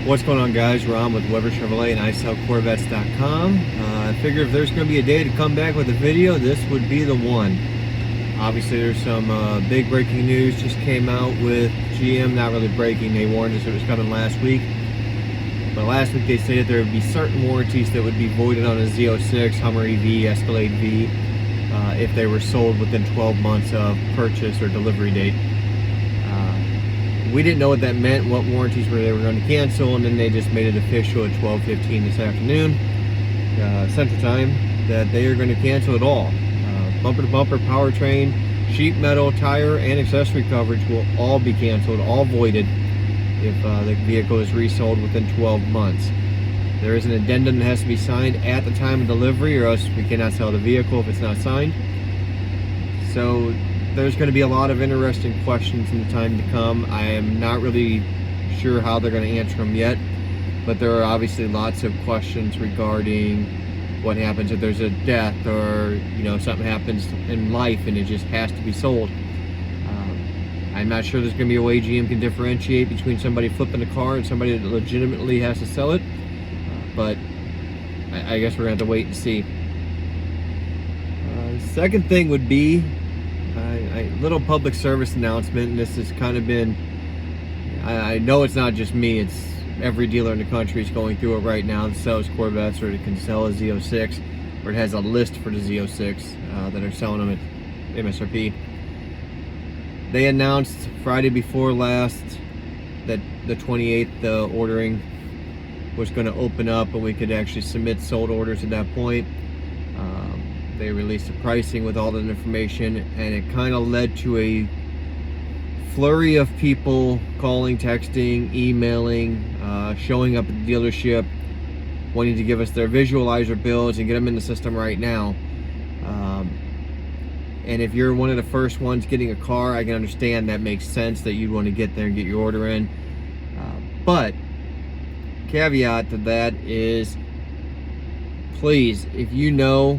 What's going on, guys? Ron with Weber Chevrolet and ISellCorvettes.com. I figure if there's going to be a day to come back with a video, this would be the one. Obviously, there's some big breaking news just came out with GM. Not really breaking, they warned us it was coming last week. But last week they stated there would be certain warranties that would be voided on a Z06, Hummer EV, Escalade V, if they were sold within 12 months of purchase or delivery date. We didn't know what that meant, what warranties they were going to cancel, and then they just made it official at 12:15 this afternoon, Central Time, that they are going to cancel it all. Bumper-to-bumper, powertrain, sheet metal, tire, and accessory coverage will all be canceled, all voided, if the vehicle is resold within 12 months. There is an addendum that has to be signed at the time of delivery, or else we cannot sell the vehicle if it's not signed. So there's going to be a lot of interesting questions in the time to come. I am not really sure how they're going to answer them yet, but there are obviously lots of questions regarding what happens if there's a death, or something happens in life and it just has to be sold. I'm not sure there's going to be a way GM can differentiate between somebody flipping a car and somebody that legitimately has to sell it, but I guess we're going to have to wait and see. Second thing would be a little public service announcement, and this has kind of been, I know it's not just me, it's every dealer in the country is going through it right now that sells Corvettes or that can sell a Z06, or it has a list for the Z06 that are selling them at MSRP. They announced Friday before last that the 28th, the ordering was going to open up and we could actually submit sold orders at that point. They released the pricing with all that information, and it kind of led to a flurry of people calling, texting, emailing, showing up at the dealership, wanting to give us their visualizer bills and get them in the system right now. And if you're one of the first ones getting a car, I can understand that makes sense that you'd want to get there and get your order in. But caveat to that is, please, if you know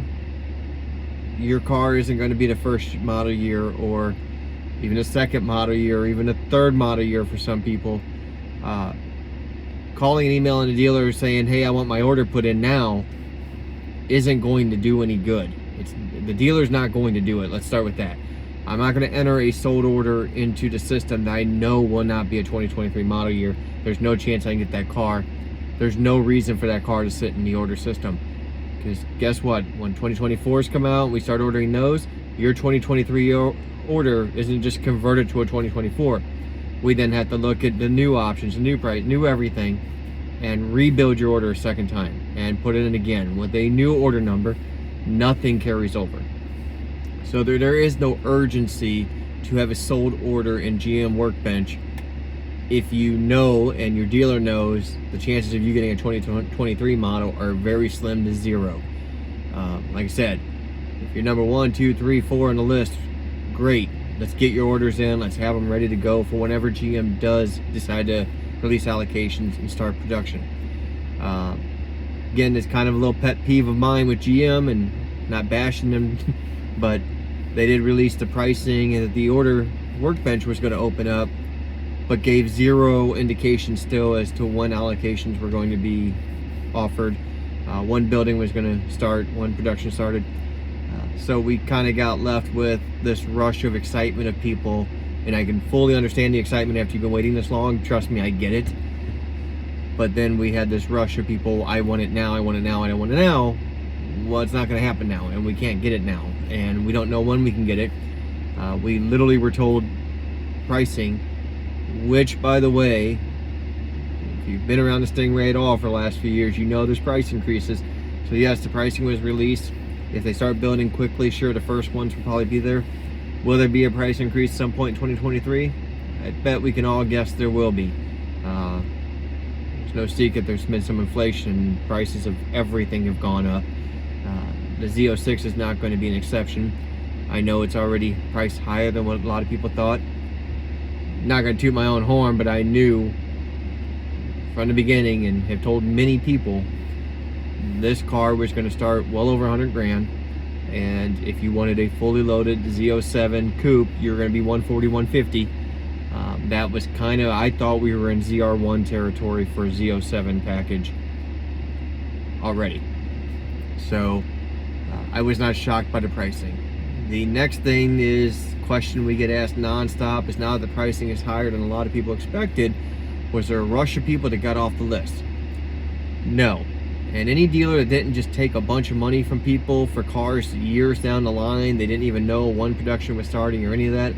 your car isn't going to be the first model year, or even a second model year, or even a third model year for some people, calling and emailing a dealer saying, hey, I want my order put in now, isn't going to do any good. The dealer's not going to do it. Let's start with that. I'm not going to enter a sold order into the system that I know will not be a 2023 model year. There's no chance I can get that car. There's no reason for that car to sit in the order system. Because guess what? When 2024s come out and we start ordering those, your 2023 order isn't just converted to a 2024. We then have to look at the new options, new price, new everything, and rebuild your order a second time and put it in again with a new order number. Nothing carries over. So there is no urgency to have a sold order in GM Workbench. If you know and your dealer knows, the chances of you getting a 2023 model are very slim to zero. Like I said, if you're number 1, 2, 3, 4 on the list, great. Let's get your orders in. Let's have them ready to go for whenever GM does decide to release allocations and start production. Again, it's kind of a little pet peeve of mine with GM, and not bashing them, but they did release the pricing and that the order workbench was going to open up, but gave zero indication still as to when allocations were going to be offered. One building was going to start, one production started. So we kind of got left with this rush of excitement of people, and I can fully understand the excitement after you've been waiting this long. Trust me, I get it. But then we had this rush of people, I want it now, I want it now, I want it now. Well, it's not going to happen now, and we can't get it now, and we don't know when we can get it. We literally were told pricing, which, by the way, if you've been around the Stingray at all for the last few years, you know there's price increases. So yes, the pricing was released. If they start building quickly, sure, the first ones will probably be there. Will there be a price increase at some point in 2023? I bet we can all guess there will be. There's no secret there's been some inflation. Prices of everything have gone up. The Z06 is not going to be an exception. I know it's already priced higher than what a lot of people thought. Not going to toot my own horn, but I knew from the beginning and have told many people this car was going to start well over 100 grand, and if you wanted a fully loaded Z07 coupe, you're going to be 140, 150. That was kind of, I thought we were in ZR1 territory for a Z07 package already. So I was not shocked by the pricing. The next thing is, question we get asked nonstop is, now that the pricing is higher than a lot of people expected, was there a rush of people that got off the list? No. And any dealer that didn't just take a bunch of money from people for cars years down the line, they didn't even know when production was starting or any of that,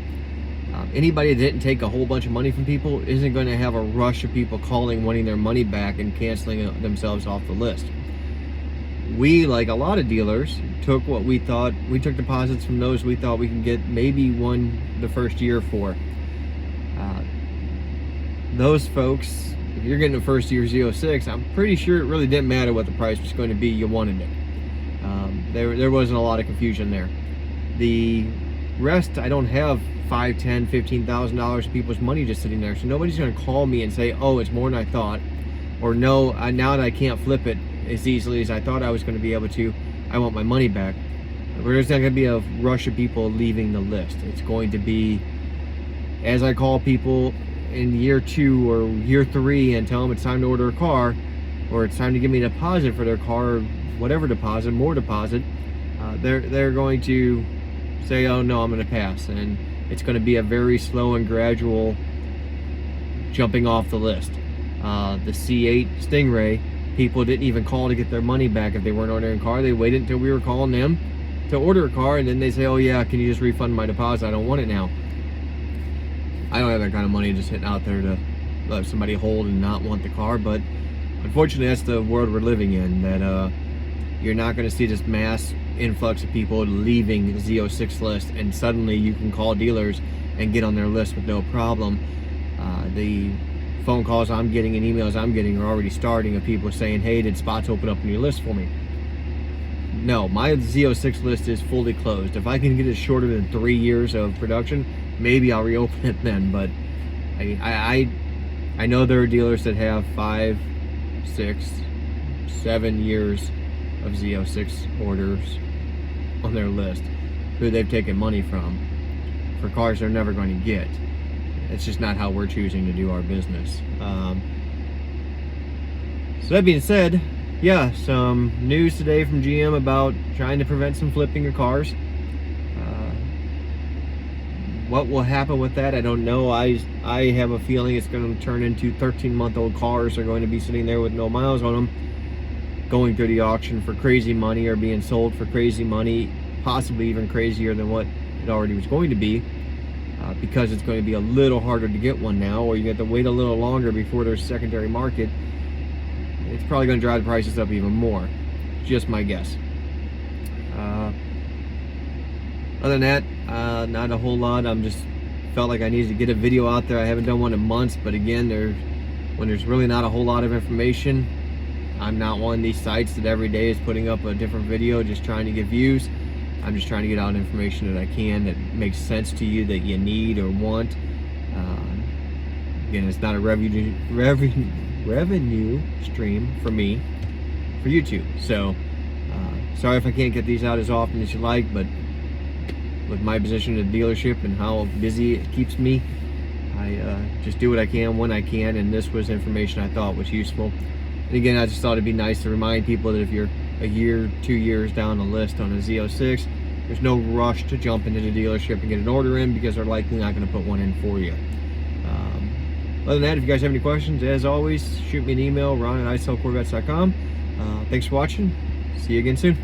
anybody that didn't take a whole bunch of money from people isn't going to have a rush of people calling, wanting their money back and canceling themselves off the list. We, like a lot of dealers, took what we thought, we took deposits from those we thought we could get maybe one the first year for. Those folks, if you're getting a first year Z06, I'm pretty sure it really didn't matter what the price was going to be, you wanted it. There wasn't a lot of confusion there. The rest, I don't have $5, $10, $15,000 of people's money just sitting there, so nobody's going to call me and say, oh, it's more than I thought, or no, now that I can't flip it as easily as I thought I was going to be able to, I want my money back. There's not going to be a rush of people leaving the list. It's going to be, as I call people in year 2 or year 3 and tell them it's time to order a car, or it's time to give me a deposit for their car, whatever deposit, more deposit, they're going to say, oh no, I'm going to pass, and it's going to be a very slow and gradual jumping off the list. The C8 Stingray, people didn't even call to get their money back if they weren't ordering a car. They waited until we were calling them to order a car, and then they say, oh yeah, can you just refund my deposit? I don't want it now. I don't have that kind of money just sitting out there to let somebody hold and not want the car, but unfortunately that's the world we're living in, that you're not going to see this mass influx of people leaving the Z06 list, and suddenly you can call dealers and get on their list with no problem. The phone calls I'm getting and emails I'm getting are already starting of people saying, hey, did spots open up on your list for me? No, my Z06 list is fully closed. If I can get it shorter than 3 years of production, maybe I'll reopen it then, but I know there are dealers that have 5, 6, 7 years of Z06 orders on their list who they've taken money from for cars they're never going to get. It's just not how we're choosing to do our business. So that being said, yeah, some news today from GM about trying to prevent some flipping of cars. What will happen with that, I don't know. I have a feeling it's going to turn into 13-month-old cars are going to be sitting there with no miles on them, going through the auction for crazy money, or being sold for crazy money, possibly even crazier than what it already was going to be, because it's going to be a little harder to get one now, or you have to wait a little longer before there's a secondary market. It's probably going to drive the prices up even more. Just my guess. Other than that, not a whole lot. I'm just felt like I needed to get a video out there. I haven't done one in months, but again, when there's really not a whole lot of information, I'm not one of these sites that every day is putting up a different video just trying to get views. I'm just trying to get out information that I can that makes sense to you, that you need or want. Again, it's not a revenue stream for me, for YouTube. So sorry if I can't get these out as often as you like, but with my position at the dealership and how busy it keeps me, I just do what I can when I can, and this was information I thought was useful. And again, I just thought it'd be nice to remind people that if you're a year, 2 years down the list on a Z06, there's no rush to jump into the dealership and get an order in, because they're likely not going to put one in for you. Other than that, if you guys have any questions, as always, shoot me an email, ron@isellcorvettes.com. Thanks for watching. See you again soon.